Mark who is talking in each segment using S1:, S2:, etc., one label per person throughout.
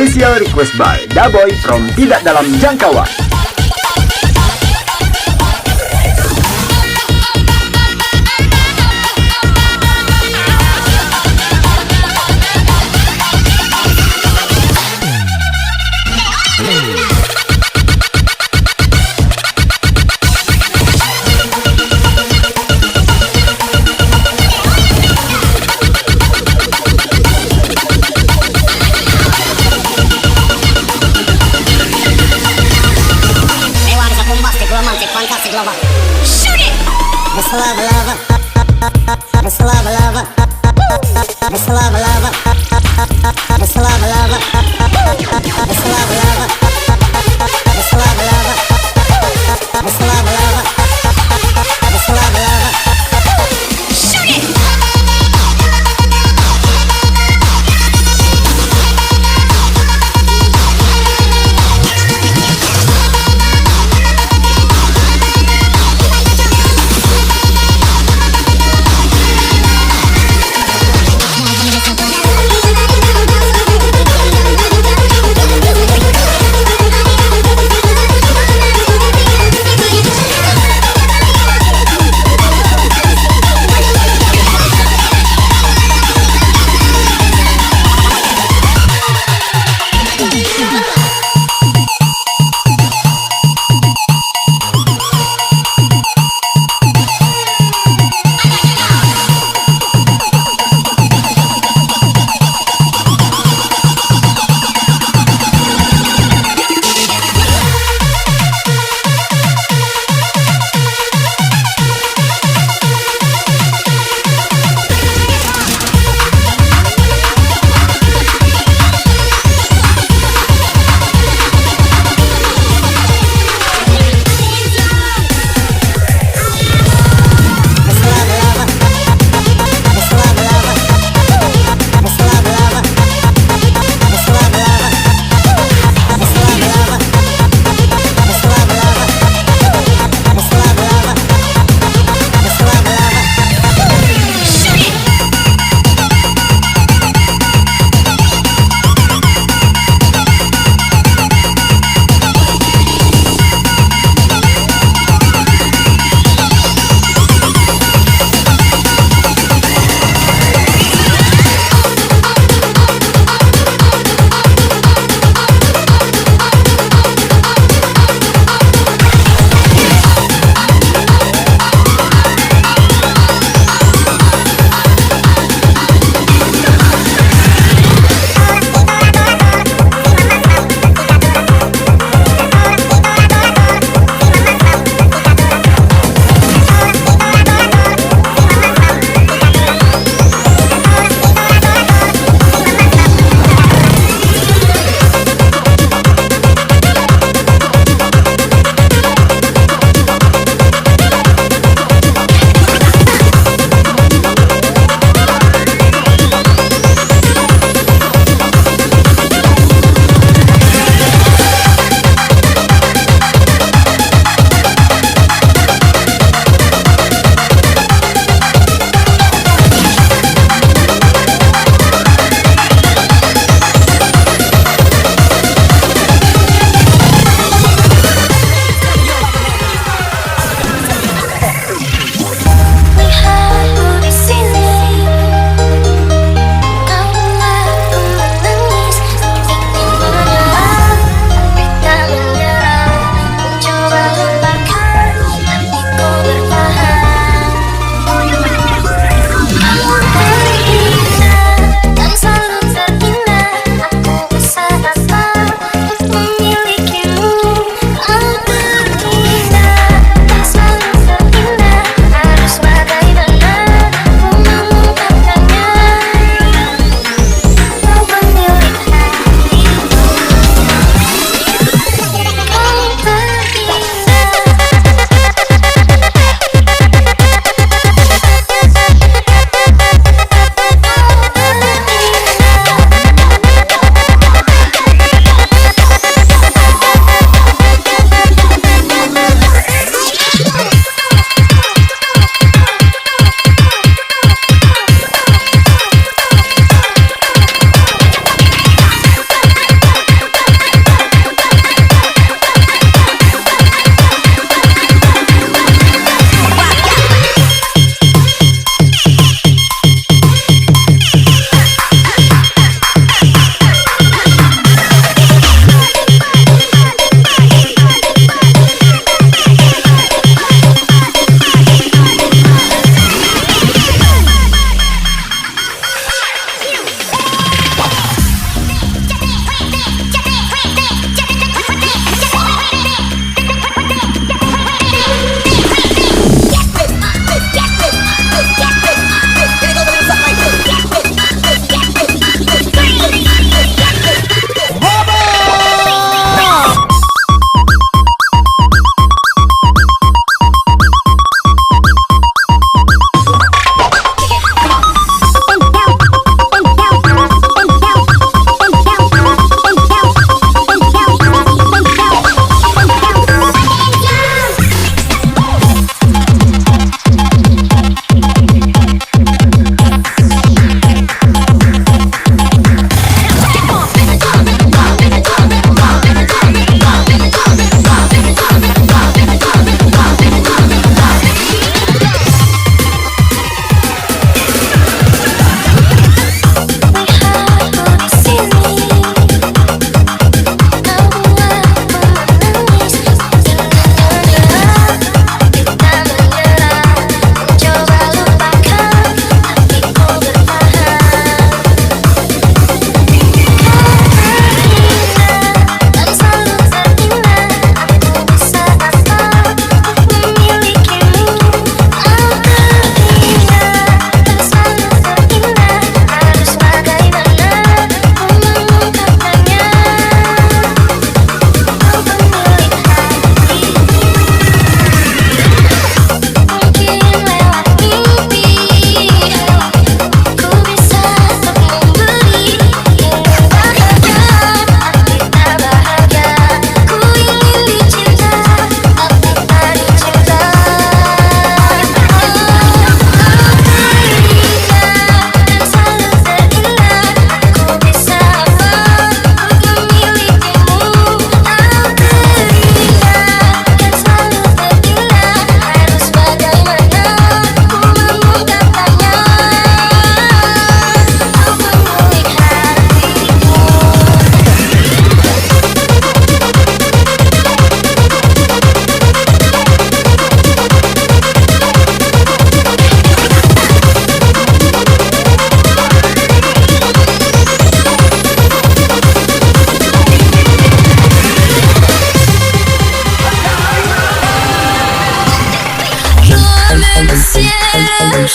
S1: Official request by Daboy from Tidak Dalam Jangkauan.
S2: Fantastic lover. Shoot it! It's a lover, lover. It's a lover, lover. It's a lover, lover. It's a lover, lover. It's a lover, lover. It's a lover, lover. It's a lover, lover. It's a lover, lover. Shoot it!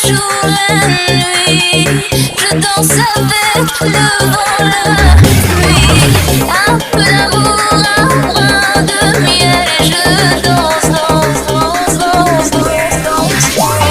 S3: jour la nuit, je danse avec le vent, la pluie. Un peu d'amour, un brin de miel, et je danse, danse, danse, danse, danse, danse, danse.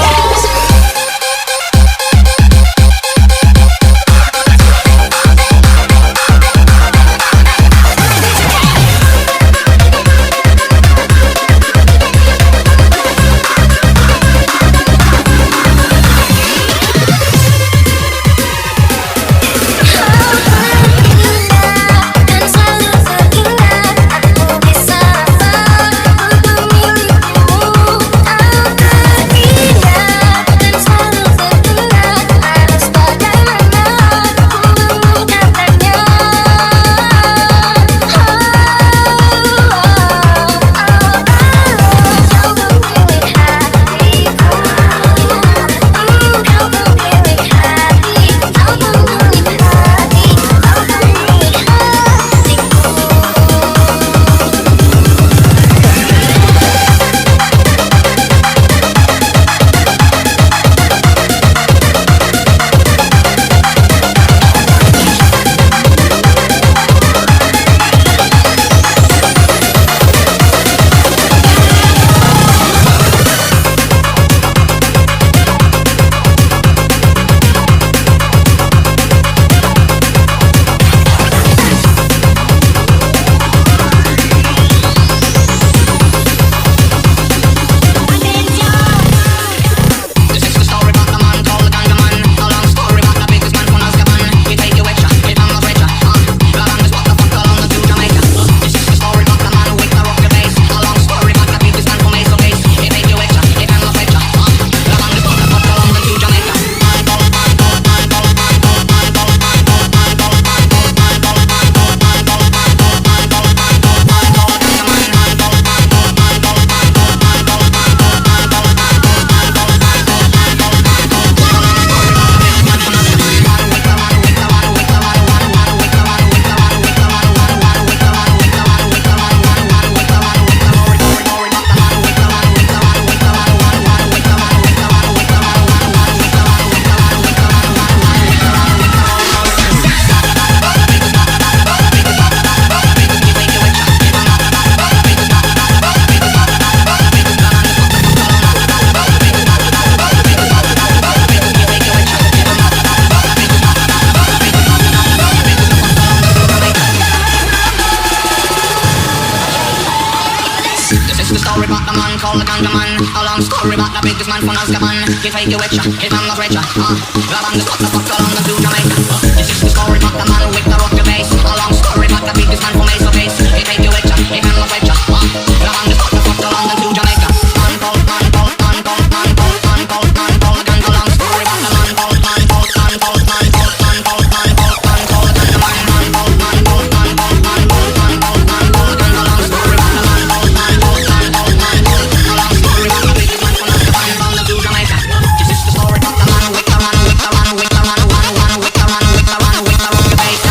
S4: He take you with ya, his man was richer. Grab on the spot, the fuck along and to Jamaica. This is the story about the man with the rocker bass. A long story about the biggest man from Ace of Base. He take you with ya, his man was richer. Grab on the spot, the fuck along and to Jamaica. Man called, man called, man called, man called, man called, man called. A long story about the man called, man called, man called, man called, man called, man called, man called. A man called, man called, man called, man called, man called, man called. A long story about the man called, man called, man called, man called. A long story about the biggest man from Azkaban and to Jamaica. This is the story about the man with the man with the man with the man with the man with the man with the man with the rocker bass.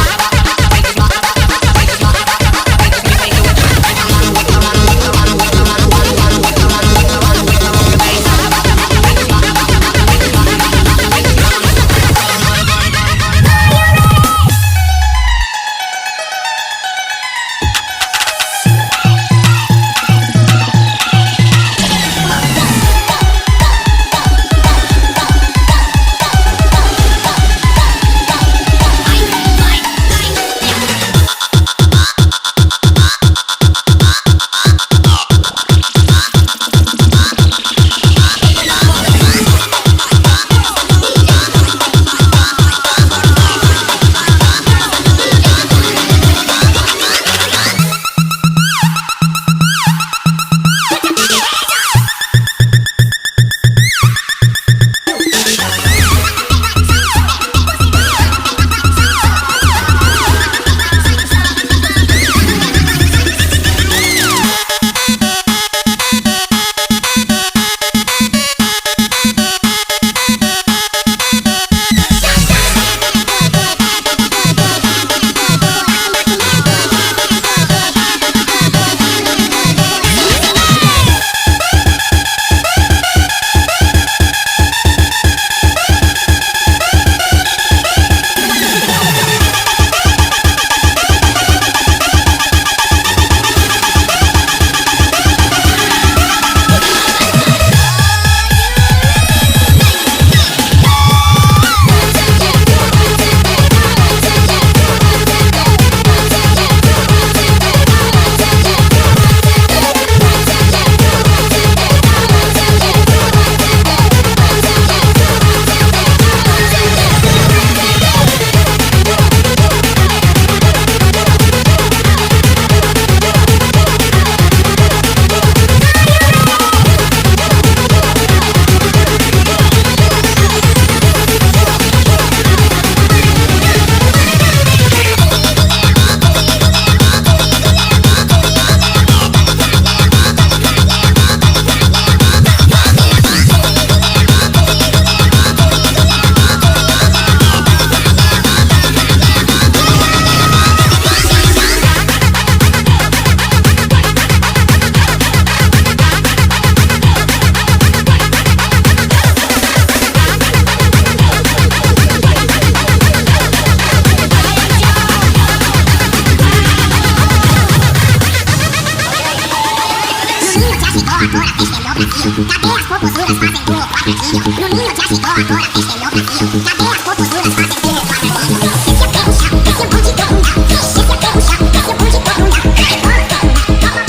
S2: fotos duras fazem com o quadradinho. No ninho de agitó, agora tem cenografia. Cadê as fotos duras fazem com o quadradinho? Esse é o chá, esse é o bom de todo mundo. Esse é o chá, esse é o bom de todo mundo.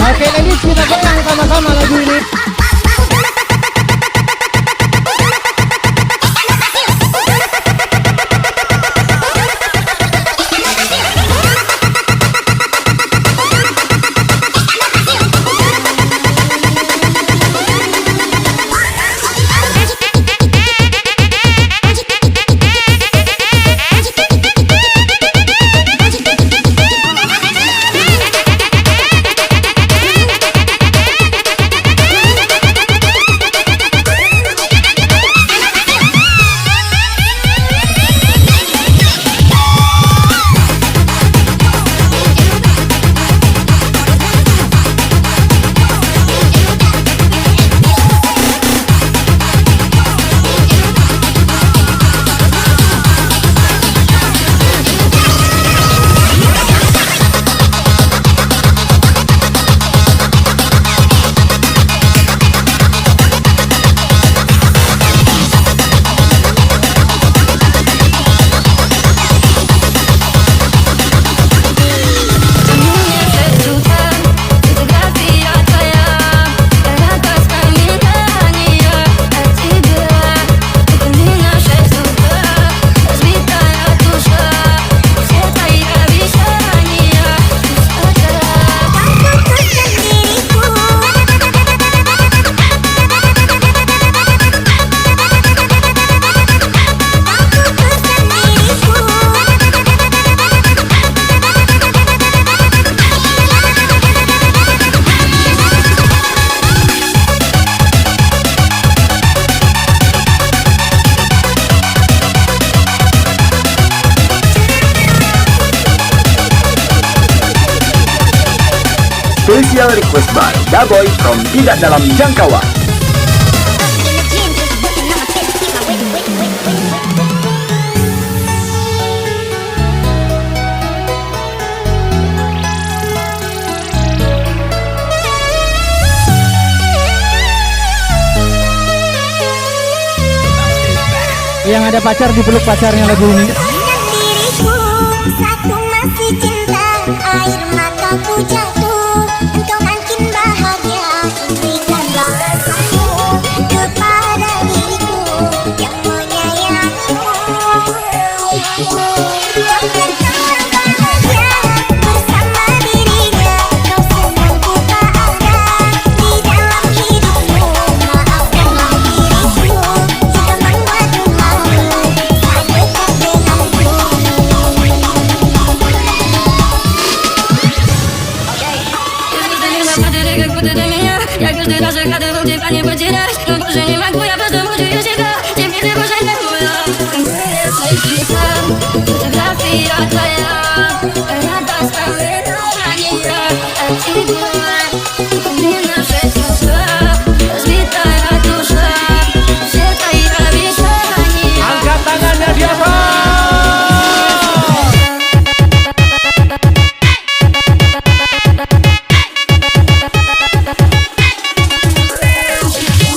S5: Oke, ladies, kita goyang sama-sama lagu ini.
S1: Special request by Daboy from Tidak Dalam Jangkauan.
S5: Yang ada pacar dipeluk pacarnya lagu ini.
S2: Diriku satu masih cinta, air mataku jatuh. Engkau makin bahagia, berikanlah restu kepada diriku yang menyayangimu. Kau tertawa bahagia bersama dirinya, kau senang ku tak ada di dalam hidupmu. Maafkanlah diriku jika membuatmu malu, tak dekat denganku.
S3: Я каждый раз загадывал тебя не потерять, но больше не могу, я просто мучаюсь себя. Теперь ты больше не моя. Фотография твоя, это воспоминания о тебе. Не наши чувства, разбитая душа, все твои обещания.
S5: Angkat tangannya siapa?
S2: Diriku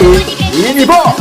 S1: ini Bo.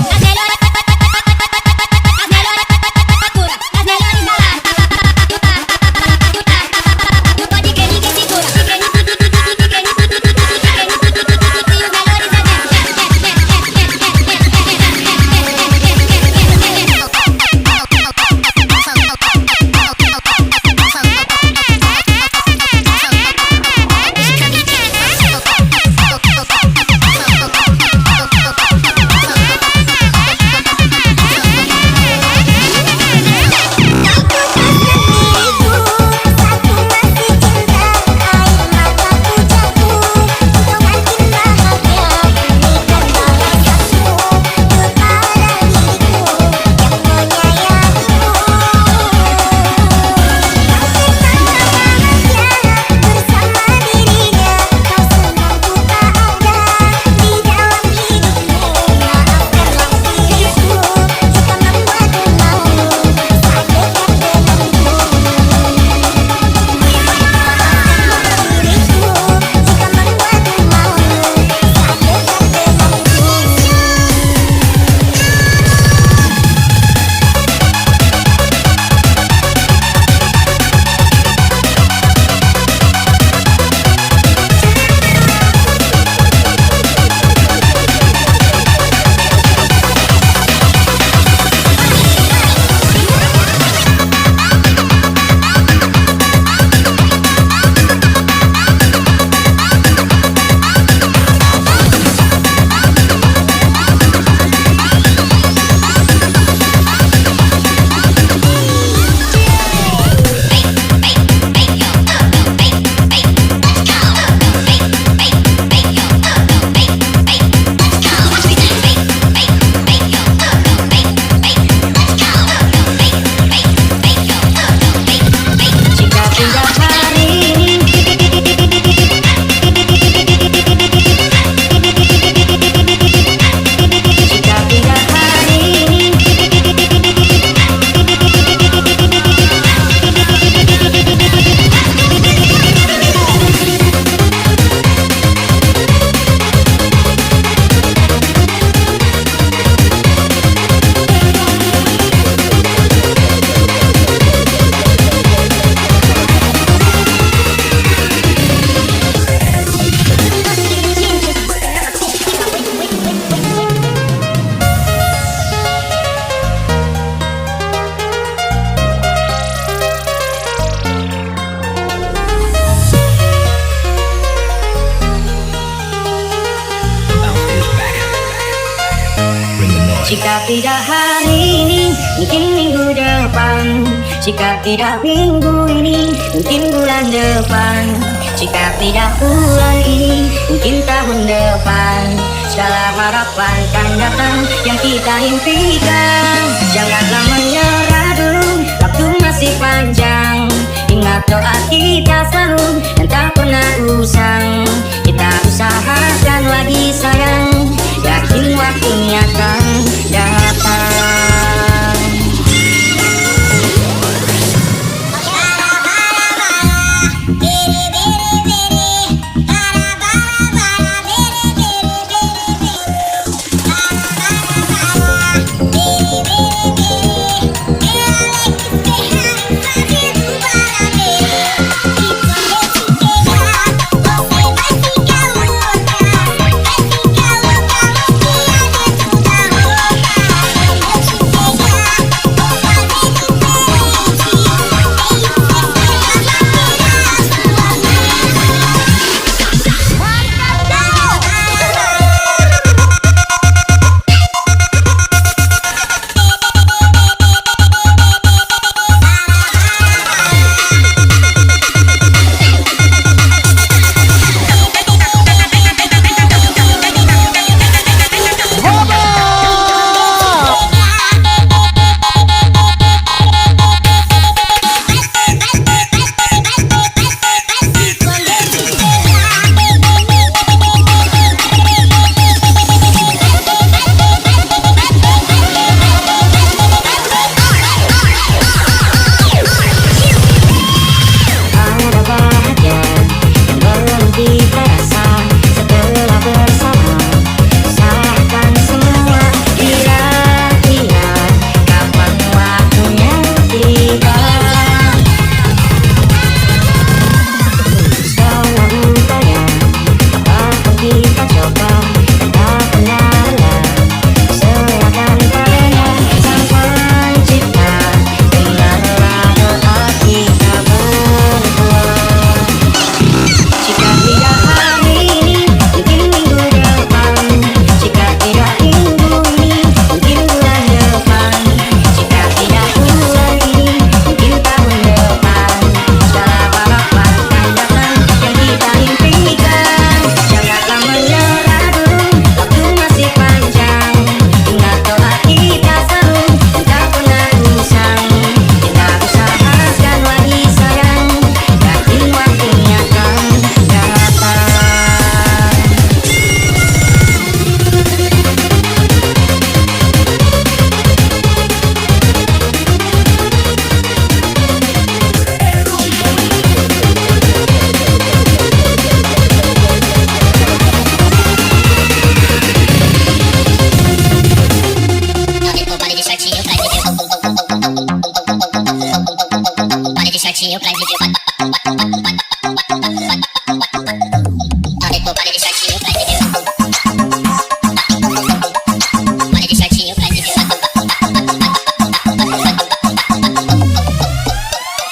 S6: Jika tidak hari ini, mungkin minggu depan. Jika tidak minggu ini, mungkin bulan depan. Jika tidak bulan ini, mungkin tahun depan. Segala harapan kan datang yang kita impikan. Janganlah menyerah dulu, waktu masih panjang. Ingat doa kita selalu dan tak pernah usang. Kita usahakan lagi sayang, yakin waktunya akan datang.
S2: Bye.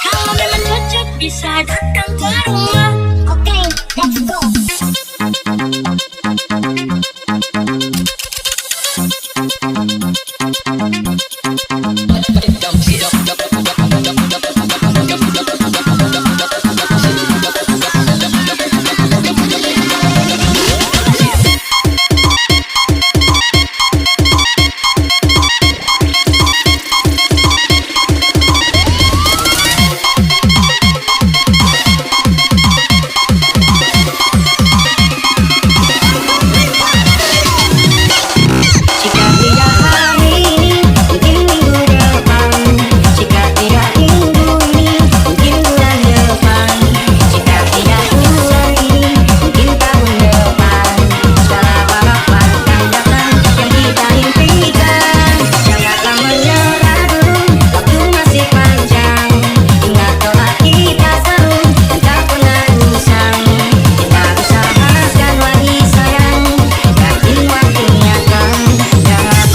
S3: Kalau memang cocok bisa datang ke rumah.
S2: Oke, let's go.
S6: Jika tidak hari ini, mungkin minggu depan. Jika tidak minggu ini, mungkin bulan depan. Jika tidak bulan ini, mungkin tahun depan. Segala harapan akan datang yang kita impikan. Janganlah menyerah dulu, waktu masih panjang. Ingat doa kita selalu dan tak pernah usang. Kita usahakan lagi sayang, yakin waktunya akan datang.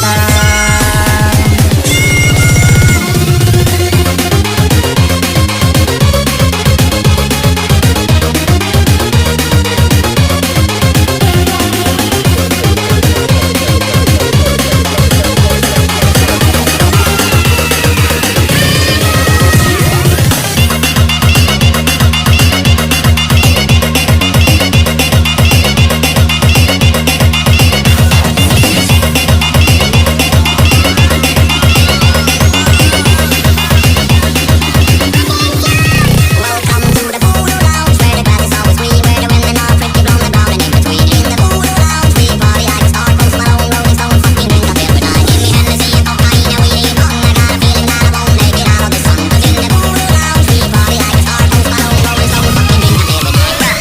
S2: Welcome to the Voodoo Lounge, where the grass is always green, where the women are pretty blonde and brown and in between. In the Voodoo Lounge, we party like a star, Post Malone, Rolling Stones, fucking drink up every night. Give me Hennessy and cocaine and we ain't wrong. I got a feeling that I won't make it out of the sun. 'Cause in the Voodoo Lounge, we party like a star, Post Malone, Rolling Stones, fucking drink up every night.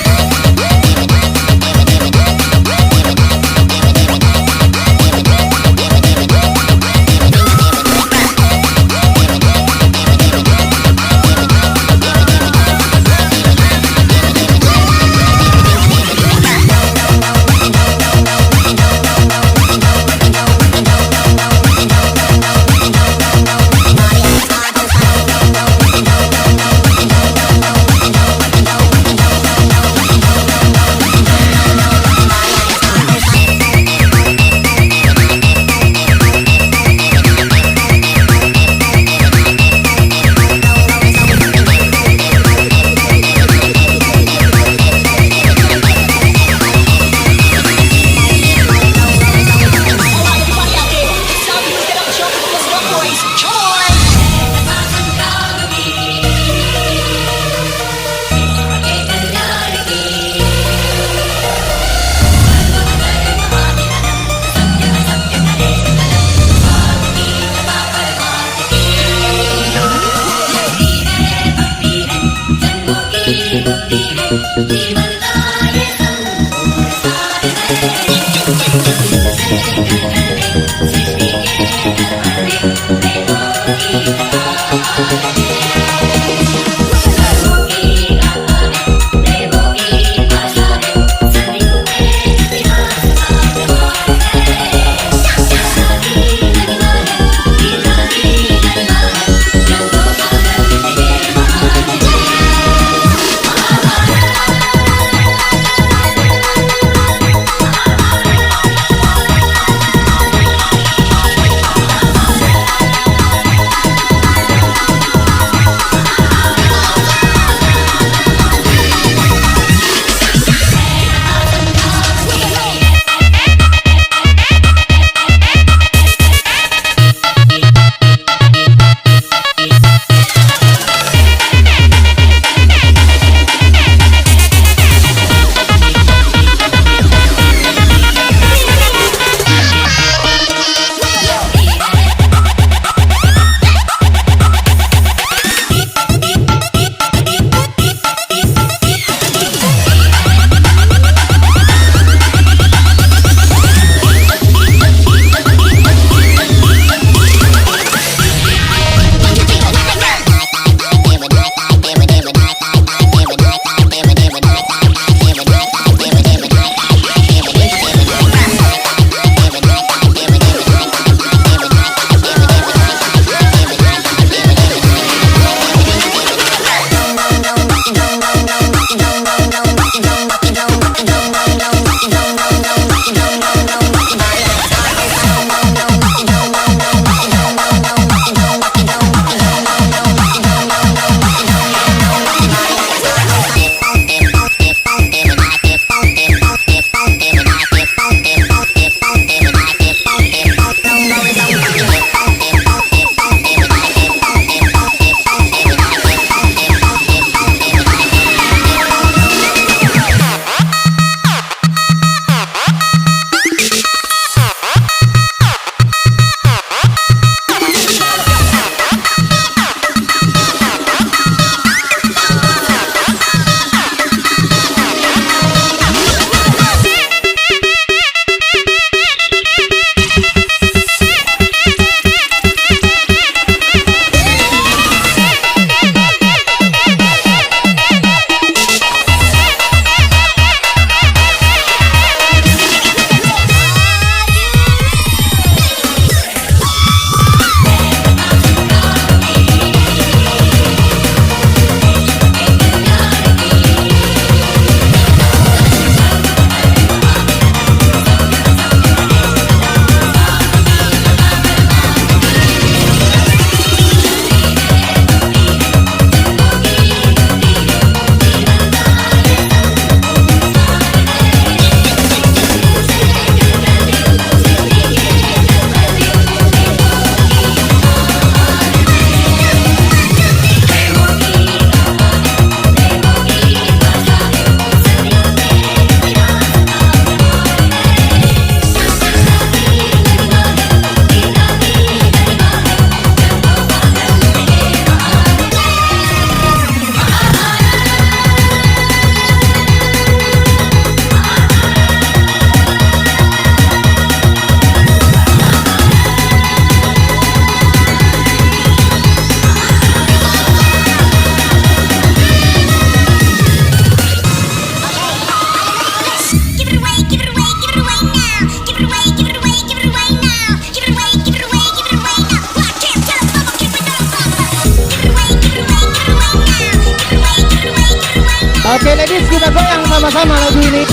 S5: Oke ladies, kita goyang sama-sama lagu ini.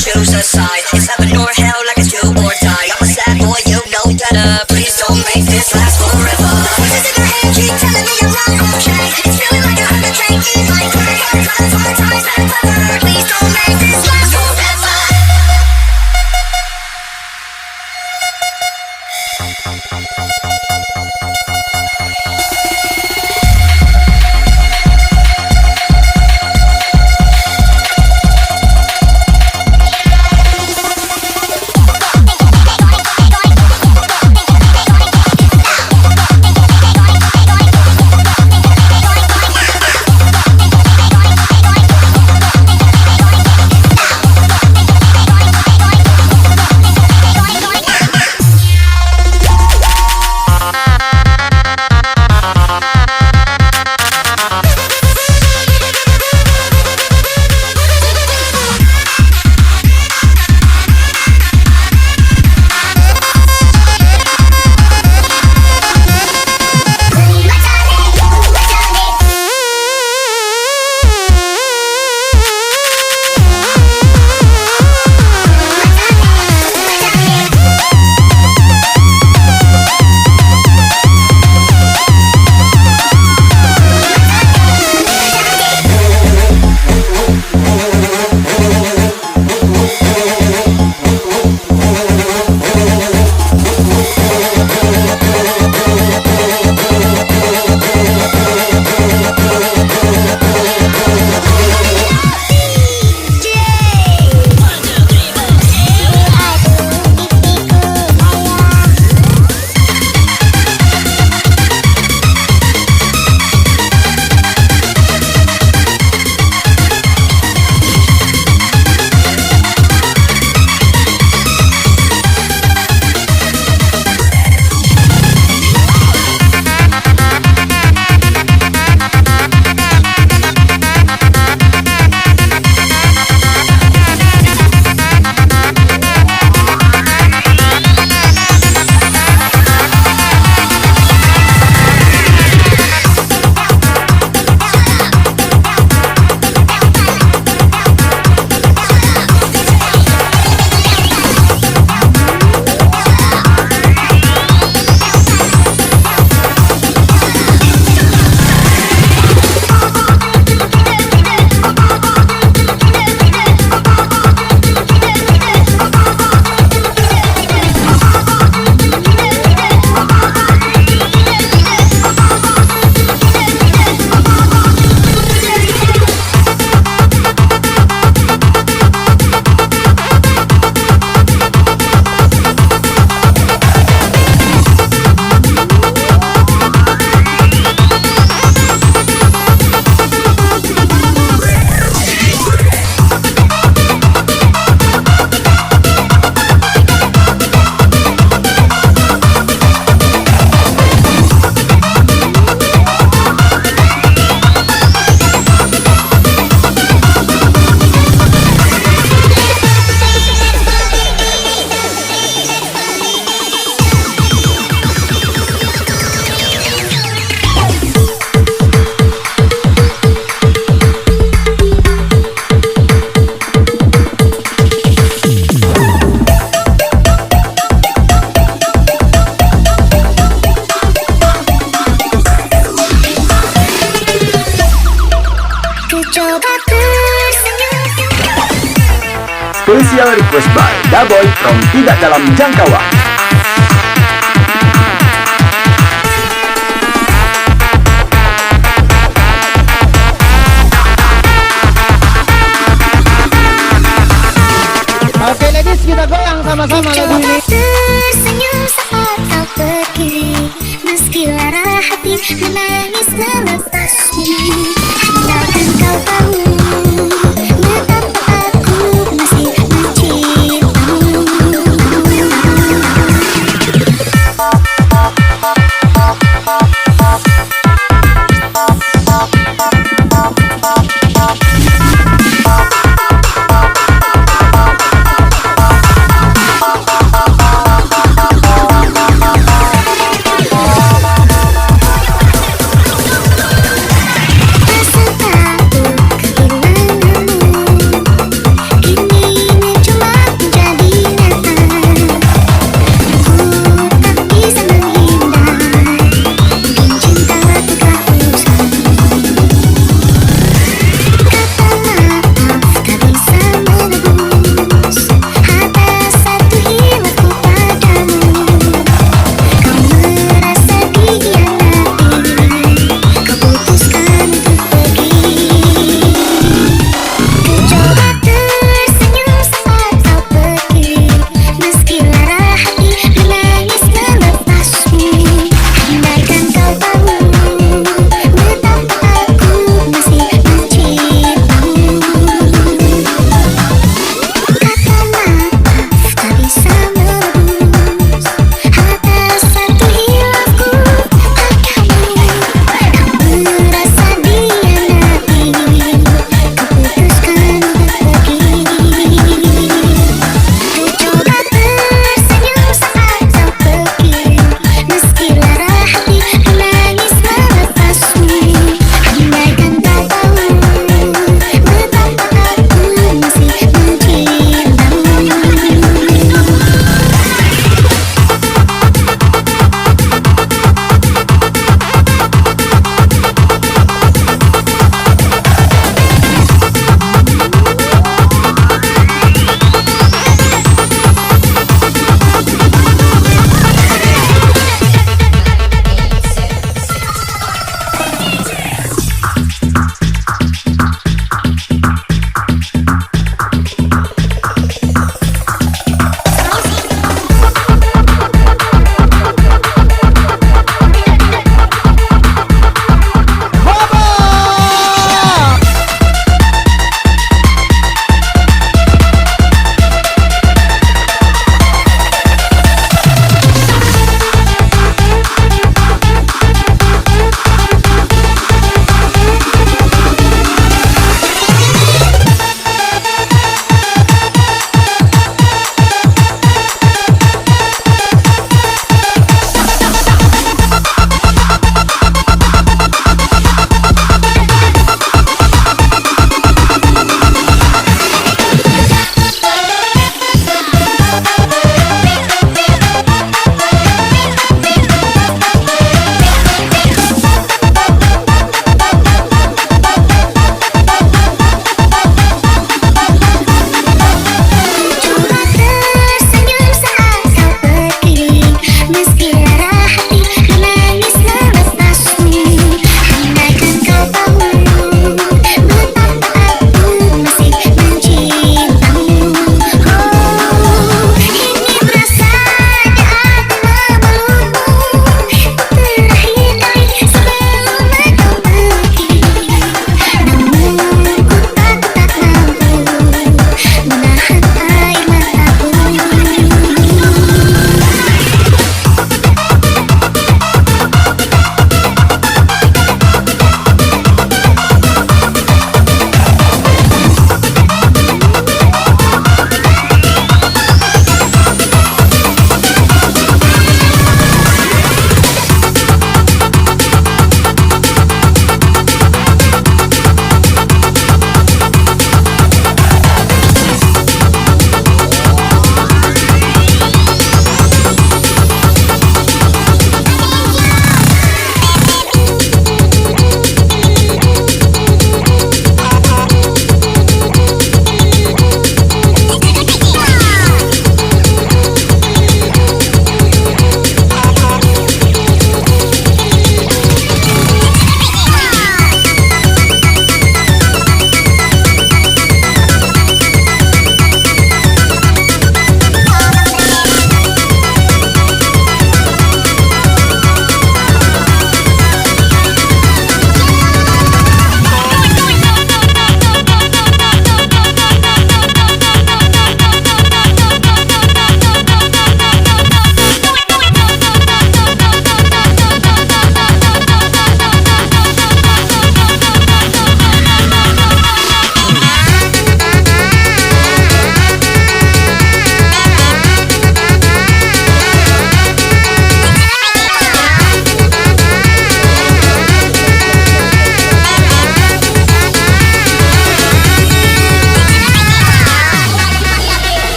S4: choose a side. It's heaven or hell, like it's do or die. I'm a sad boy, you know better. Please don't make this last forever. Voices in your head keep telling me I'm not okay. It's feeling like I heard the train in my brain. Cause all the times that clever. Please don't make this last forever.
S1: Special request by Daboy from Tidak Dalam Jangkauan.
S5: Oke ladies, kita goyang sama-sama lagu ini.
S2: Tersenyum saat kau pergi, meski lara hati menangis melepasmu.